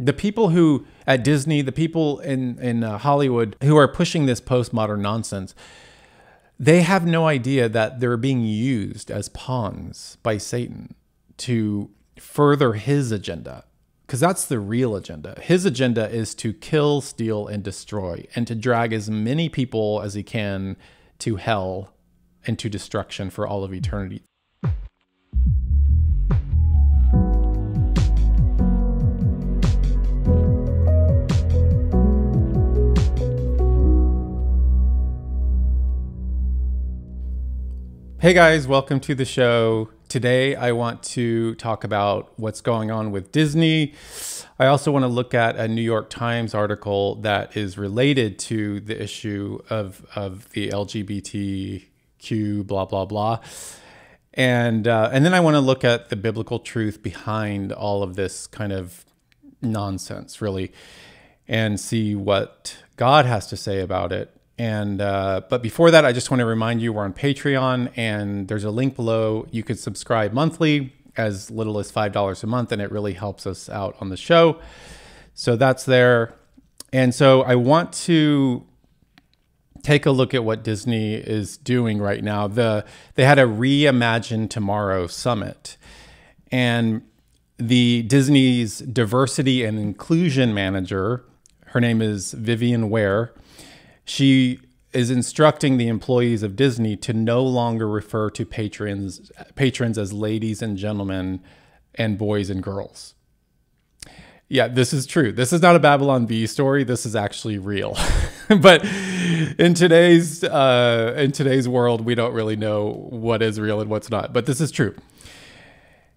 The people who at Disney, the people in Hollywood who are pushing this postmodern nonsense, they have no idea that they're being used as pawns by Satan to further his agenda. Because that's the real agenda. His agenda is to kill, steal, and destroy, and to drag as many people as he can to hell and to destruction for all of eternity. Hey guys, welcome to the show. Today I want to talk about what's going on with Disney. I also want to look at a New York Times article that is related to the issue of the LGBTQ blah blah blah. And then I want to look at the biblical truth behind all of this kind of nonsense, really, and see what God has to say about it. And but before that, I just want to remind you we're on Patreon, and there's a link below. You could subscribe monthly, as little as $5 a month, and it really helps us out on the show. So that's there. And so I want to take a look at what Disney is doing right now. They had a Reimagine Tomorrow summit, and the Disney's diversity and inclusion manager, her name is Vivian Ware. She is instructing the employees of Disney to no longer refer to patrons as ladies and gentlemen and boys and girls. Yeah, this is true. This is not a Babylon Bee story. This is actually real. But in today's world, we don't really know what is real and what's not. But this is true.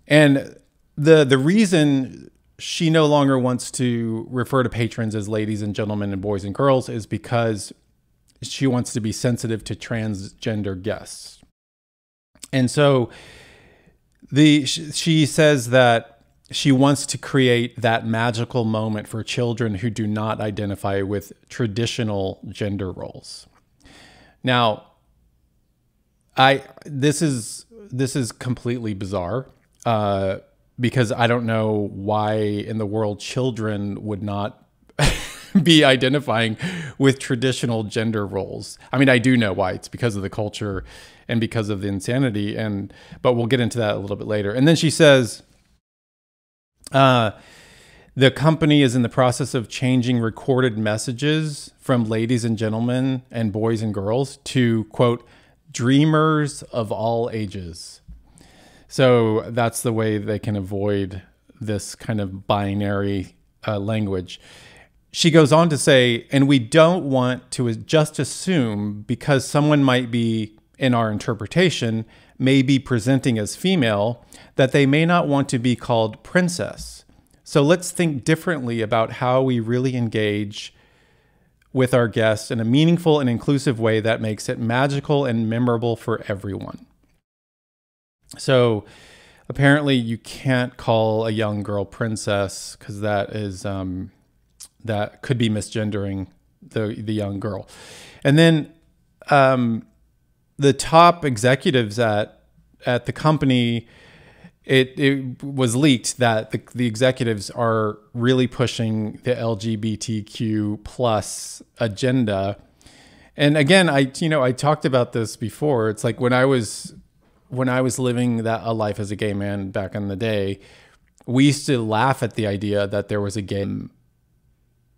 And the reason she no longer wants to refer to patrons as ladies and gentlemen and boys and girls is because she wants to be sensitive to transgender guests. And so she says that she wants to create that magical moment for children who do not identify with traditional gender roles. Now, this is completely bizarre. Because I don't know why in the world children would not be identifying with traditional gender roles. I mean, I do know why. It's because of the culture and because of the insanity. But we'll get into that a little bit later. And then she says, the company is in the process of changing recorded messages from ladies and gentlemen and boys and girls to, quote, dreamers of all ages. So that's the way they can avoid this kind of binary language. She goes on to say, and we don't want to just assume because someone might be, in our interpretation, may be presenting as female, that they may not want to be called princess. So let's think differently about how we really engage with our guests in a meaningful and inclusive way that makes it magical and memorable for everyone. So apparently you can't call a young girl princess because that could be misgendering the young girl. And then the top executives at the company, it was leaked that the executives are really pushing the LGBTQ plus agenda. And again, I talked about this before. It's like when I was living a life as a gay man back in the day, we used to laugh at the idea that there was a gay.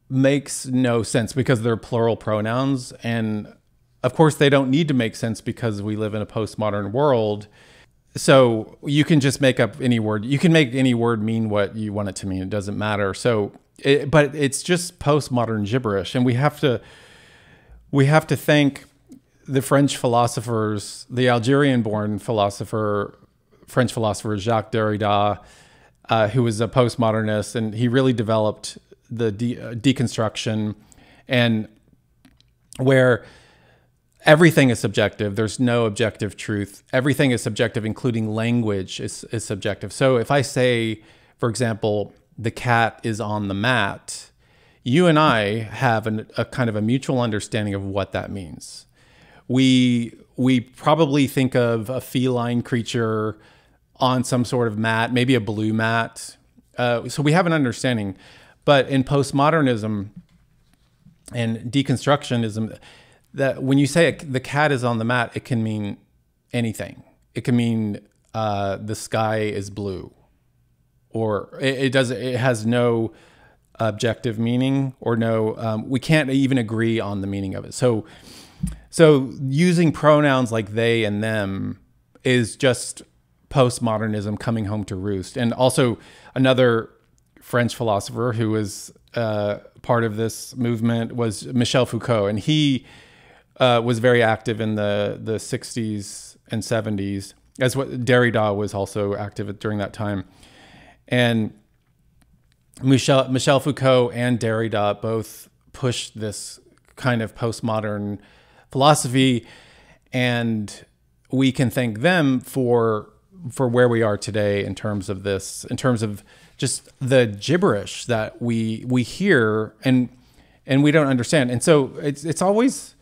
Makes no sense because they're plural pronouns. And of course they don't need to make sense because we live in a postmodern world. So you can just make up any word. You can make any word mean what you want it to mean. It doesn't matter. But it's just postmodern gibberish. And we have to thank the French philosophers, the Algerian-born French philosopher Jacques Derrida, who was a postmodernist, and he really developed the deconstruction, and where everything is subjective. There's no objective truth. Everything is subjective, including language is subjective. So if I say, for example, the cat is on the mat, you and I have a kind of a mutual understanding of what that means. We probably think of a feline creature on some sort of mat, maybe a blue mat. So we have an understanding. But in postmodernism and deconstructionism, that when you say the cat is on the mat, it can mean anything. It can mean the sky is blue, or it has no objective meaning, or no, we can't even agree on the meaning of it. So using pronouns like they and them is just postmodernism coming home to roost. And also another French philosopher who was part of this movement was Michel Foucault, and he was very active in the 60s and 70s, as what Derrida was also active during that time. And Michel Foucault and Derrida both pushed this kind of postmodern philosophy, and we can thank them for where we are today in terms of this, in terms of just the gibberish that we hear and we don't understand. And so it's always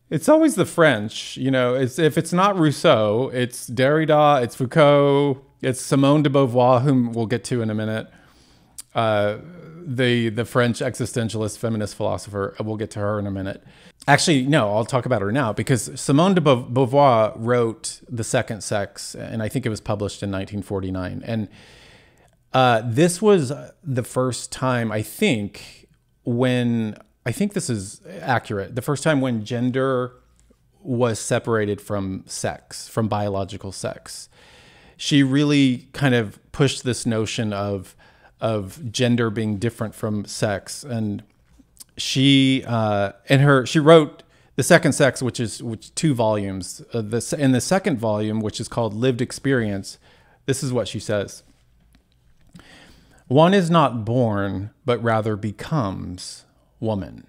the French, you know. If it's not Rousseau, it's Derrida, it's Foucault, it's Simone de Beauvoir, whom we'll get to in a minute. The French existentialist feminist philosopher. We'll get to her in a minute. Actually, no, I'll talk about her now, because Simone de Beauvoir wrote The Second Sex, and I think it was published in 1949. And this was the first time, I think this is accurate, the first time when gender was separated from sex, from biological sex. She really kind of pushed this notion of gender being different from sex, and she wrote The Second Sex, which 2 volumes. In the second volume, which is called Lived Experience, this is what she says: "One is not born, but rather becomes woman.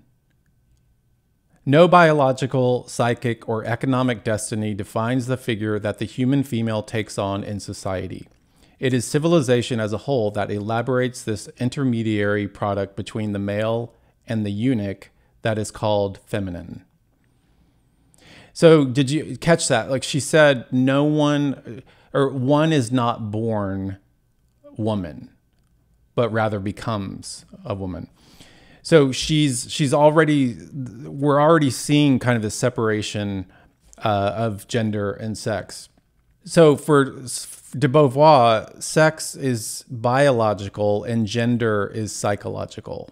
No biological, psychic, or economic destiny defines the figure that the human female takes on in society. It is civilization as a whole that elaborates this intermediary product between the male and the eunuch that is called feminine." So did you catch that? Like, she said, one is not born woman, but rather becomes a woman. So we're already seeing kind of the separation of gender and sex. So for de Beauvoir, sex is biological and gender is psychological.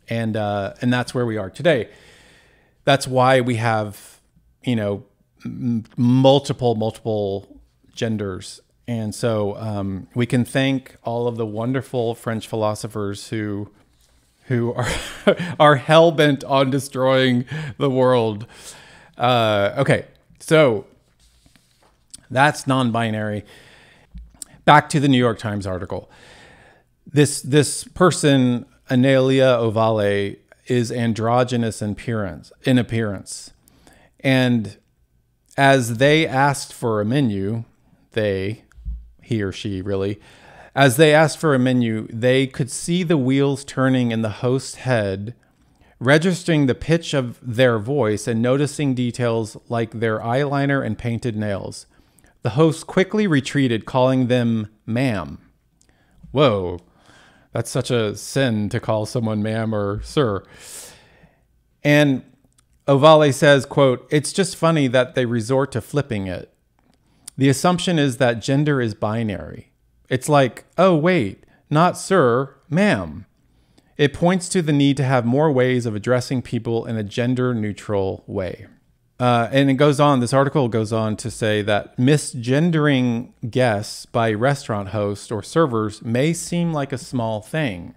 And that's where we are today. That's why we have, multiple genders. And so we can thank all of the wonderful French philosophers who are hell-bent on destroying the world. Okay, so that's non-binary. Back to the New York Times article. This person, Anelia Ovale, is androgynous in appearance. And as they asked for a menu, he or she really, as they asked for a menu, they could see the wheels turning in the host's head, registering the pitch of their voice and noticing details like their eyeliner and painted nails. The host quickly retreated, calling them ma'am. Whoa, that's such a sin to call someone ma'am or sir. And Ovale says, quote, "It's just funny that they resort to flipping it. The assumption is that gender is binary. It's like, oh, wait, not sir, ma'am. It points to the need to have more ways of addressing people in a gender-neutral way." And it goes on, this article goes on to say that misgendering guests by restaurant hosts or servers may seem like a small thing,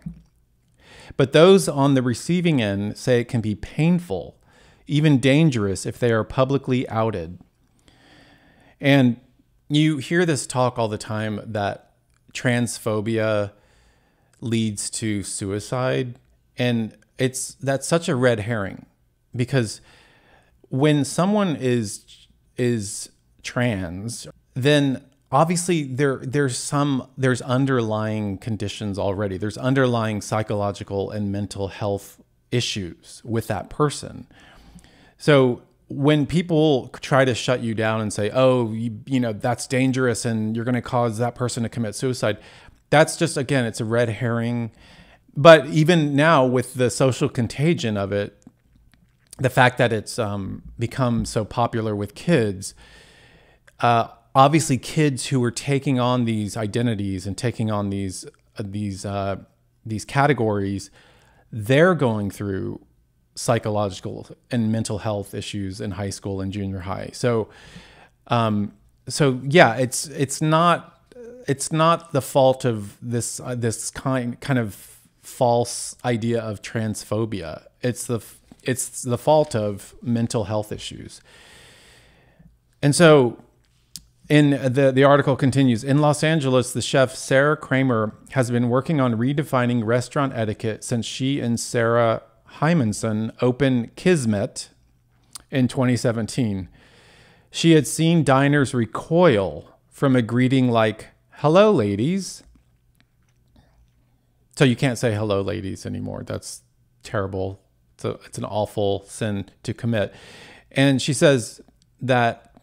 but those on the receiving end say it can be painful, even dangerous if they are publicly outed. And you hear this talk all the time that transphobia leads to suicide. And that's such a red herring, because when someone is trans, then obviously there's underlying conditions already. There's underlying psychological and mental health issues with that person. So when people try to shut you down and say, oh, that's dangerous and you're going to cause that person to commit suicide, that's just, again, it's a red herring. But even now, with the social contagion of it, the fact that it's become so popular with kids, obviously kids who are taking on these identities and taking on these categories, they're going through psychological and mental health issues in high school and junior high. So yeah, it's not the fault of this kind of false idea of transphobia. It's the fault of mental health issues. And so in the article continues, in Los Angeles, the chef Sarah Kramer has been working on redefining restaurant etiquette since she and Sarah Hymanson opened Kismet in 2017. She had seen diners recoil from a greeting like, "Hello, ladies." So you can't say "hello, ladies" anymore. That's terrible. It's an awful sin to commit. And she says that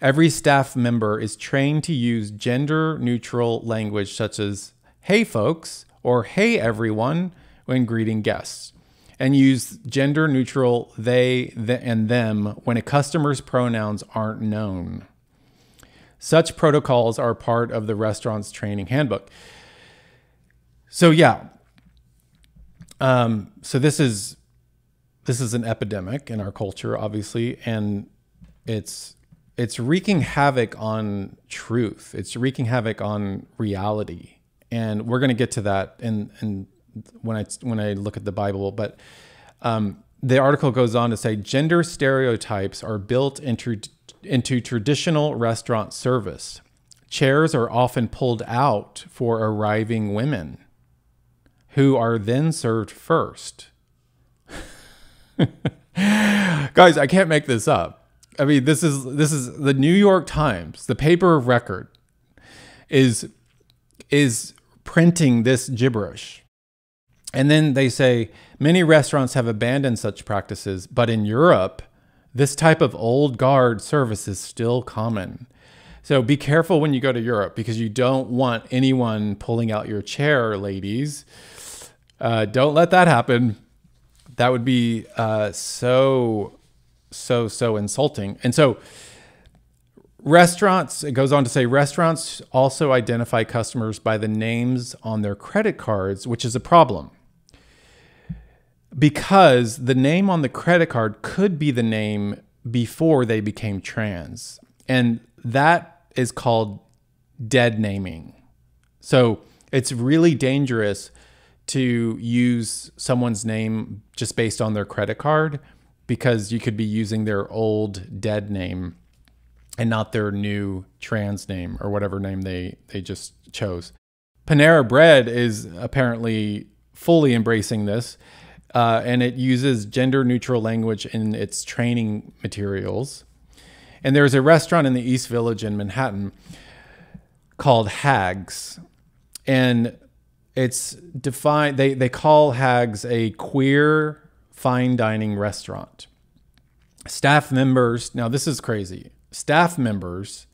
every staff member is trained to use gender-neutral language such as "hey, folks," or "hey, everyone," when greeting guests, and use gender-neutral they, and them when a customer's pronouns aren't known. Such protocols are part of the restaurant's training handbook. So yeah, so this is an epidemic in our culture, obviously, and it's wreaking havoc on truth. It's wreaking havoc on reality, and we're going to get to that in when I look at the Bible. But the article goes on to say gender stereotypes are built into traditional restaurant service. Chairs are often pulled out for arriving women, who are then served first. Guys, I can't make this up. I mean, this is the New York Times, the paper of record, is printing this gibberish. And then they say, many restaurants have abandoned such practices, but in Europe, this type of old guard service is still common. So be careful when you go to Europe, because you don't want anyone pulling out your chair, ladies. Don't let that happen. That would be so insulting. And so restaurants, it goes on to say, restaurants also identify customers by the names on their credit cards, which is a problem, because the name on the credit card could be the name before they became trans. And that is called dead naming. So it's really dangerous to use someone's name just based on their credit card, because you could be using their old dead name and not their new trans name or whatever name they just chose. Panera Bread is apparently fully embracing this, and it uses gender-neutral language in its training materials. And there's a restaurant in the East Village in Manhattan called Hags, and it's defined, they call Hags a queer fine dining restaurant. Staff members, now this is crazy, staff members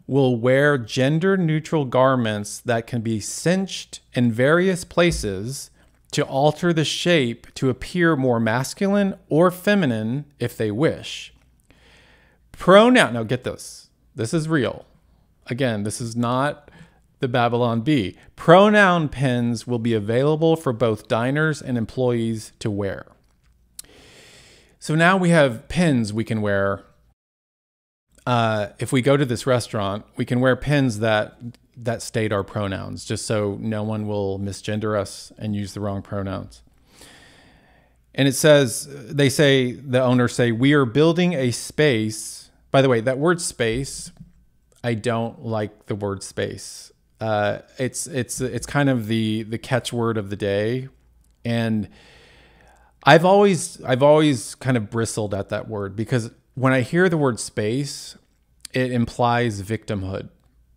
will wear gender-neutral garments that can be cinched in various places to alter the shape to appear more masculine or feminine if they wish. Now get this. This is real. Again, this is not the Babylon Bee. Pronoun pins will be available for both diners and employees to wear. So now we have pins we can wear. If we go to this restaurant, we can wear pins that state our pronouns, just so no one will misgender us and use the wrong pronouns. And it says, the owners say, we are building a space. By the way, that word space, I don't like the word space. It's kind of the catchword of the day. And I've always kind of bristled at that word, because when I hear the word space, it implies victimhood.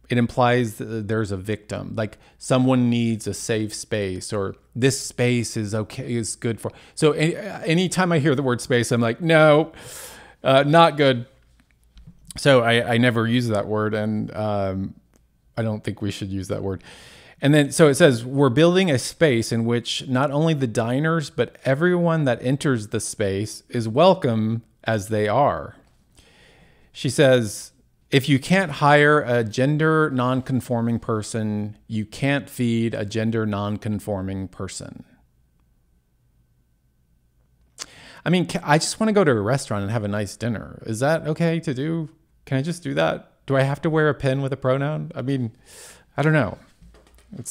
It implies that there's a victim, like someone needs a safe space, or this space is okay, is good for. So anytime I hear the word space, I'm like, no, not good. So I never use that word, and I don't think we should use that word. And then, so it says, we're building a space in which not only the diners, but everyone that enters the space is welcome as they are. She says, if you can't hire a gender non-conforming person, you can't feed a gender non-conforming person. I mean, I just want to go to a restaurant and have a nice dinner. Is that okay to do? Can I just do that? Do I have to wear a pin with a pronoun? I mean, I don't know.